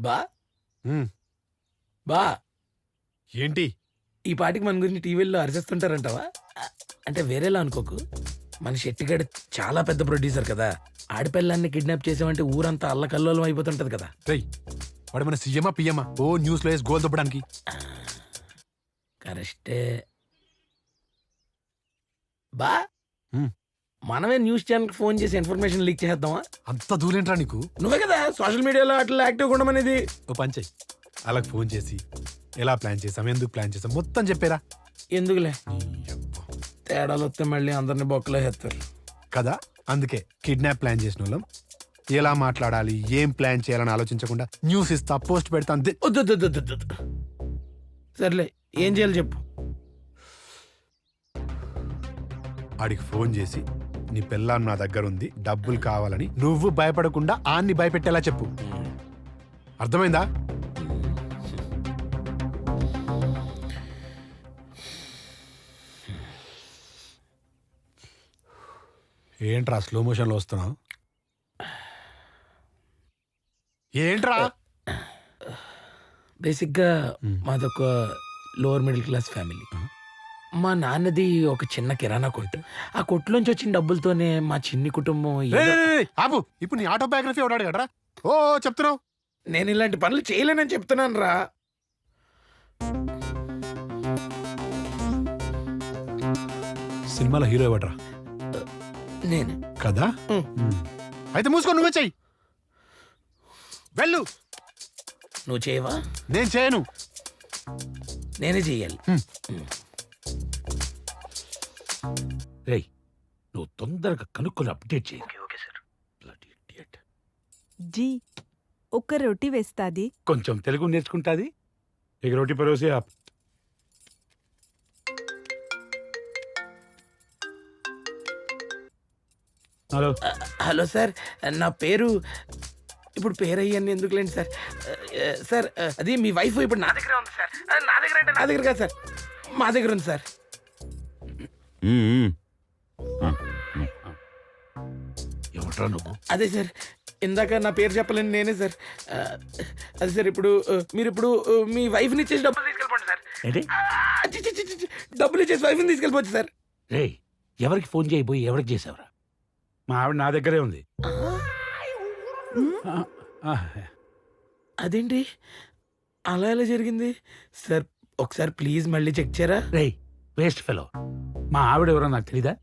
బా ఉమ్, బా ఏంటి? ఈ పాటికి మన గురించి టీవీల్లో అరిచేస్తుంటారంటావా? అంటే వేరేలా అనుకోకు, మన శెట్టిగాడు చాలా పెద్ద ప్రొడ్యూసర్ కదా. ఆడపిల్లాన్ని కిడ్నాప్ చేసామంటే ఊరంతా అల్లకల్లోలం అయిపోతుంటది కదా. రేయ్, వాడు మన సీఎమా పిఎమా ఓ న్యూస్ లో వేసి గోల్ దొబ్బడానికి? కరెక్టే బా. ఉమ్, మనమే న్యూస్ ఛానల్కి ఫోన్ చేసి ఇన్ఫర్మేషన్ లీక్ చేద్దామా? అంత దూరేంట్రా నీకు? నువ్వే కదా సోషల్ మీడియాలో అట్లా యాక్టివ్గా ఉండమనేది. ఓ పని చెయ్యి, అలాగ ఫోన్ చేసి ఎలా ప్లాన్ చేసాం, ఎందుకు ప్లాన్ చేసాం మొత్తం చెప్పారా? ఎందుకులే, నీ యబ్బ. తేడాలు వస్తే మళ్ళీ అందరిని బొక్కలో వేస్తారు కదా, అందుకే కిడ్నాప్ ప్లాన్ చేసిన వాళ్ళం ఎలా మాట్లాడాలి, ఏం ప్లాన్ చేయాలని ఆలోచించకుండా న్యూస్ ఇస్తా, పోస్ట్ పెడతా అంతే. వద్దు. సర్లే, ఏం చేయాలి చెప్పు. ఆడికి ఫోన్ చేసి నీ పెళ్ళాం నా దగ్గర ఉంది, డబ్బులు కావాలని నువ్వు భయపడకుండా ఆన్ని భయపెట్టేలా చెప్పు. అర్థమైందా? ఏంట్రా స్లో మోషన్లో వస్తున్నావు? ఏంట్రా? బేసిక్గా మాదొక లోవర్ మిడిల్ క్లాస్ ఫ్యామిలీ. మా నాన్నది ఒక చిన్న కిరాణా కొట్టు. ఆ కొట్టులోంచి వచ్చిన డబ్బులతోనే మా చిన్ని కుటుంబం ఆపు, ఇప్పుడు నీ ఆటోబయోగ్రఫీ ఎవడాడు కదరా? ఓ చెప్తున్నావు. నేను ఇలాంటి పనులు చేయలేనని చెప్తున్నాను రా. సినిమాలో హీరో ఎవడరా? నేను కదా. అయితే మూసుకో, నువ్వే చెయ్యి. వెళ్ళు. నువ్వు చేయవా? నేను చేయను. నేనే చెయ్యాలి. రేయ్, నువ్వు తొందరగా కనుక్కొని అప్డేట్ చేయి. జీ ఒక్క రొట్టి వేస్తాది. కొంచెం తెలుగు నేర్చుకుంటాది. ఇక రోటీ పరోసి ఆప్. హలో హలో సార్, నా పేరు ఇప్పుడు పేరు అయ్యాన్ని ఎందుకులేండి సార్. సార్ అది మీ వైఫ్ ఇప్పుడు నా దగ్గర ఉంది సార్. నా దగ్గర అంటే నా దగ్గర కాదు సార్, మా దగ్గర ఉంది సార్. ఏమంటారా నువ్వు? అదే సార్, ఇందాక నా పేరు చెప్పలేని నేనే సార్. అదే సార్, ఇప్పుడు మీరు ఇప్పుడు మీ వైఫ్ని ఇచ్చేసి డబ్బులు తీసుకెళ్ళిపోండి సార్. ఏంటి? డబ్బులు ఇచ్చేసి వైఫ్ని తీసుకెళ్ళిపోవచ్చు సార్. రేయ్, ఎవరికి ఫోన్ చేయబోయి ఎవరికి చేసావురా? మా ఆవిడ నా దగ్గరే ఉంది. అదేంటి అలా ఎలా జరిగింది సార్? ఒకసారి ప్లీజ్ మళ్ళీ చెక్ చేయరా? రేయ్, వేస్ట్ ఫెలో, మా ఆవిడ ఎవరో నాకు తెలీదా?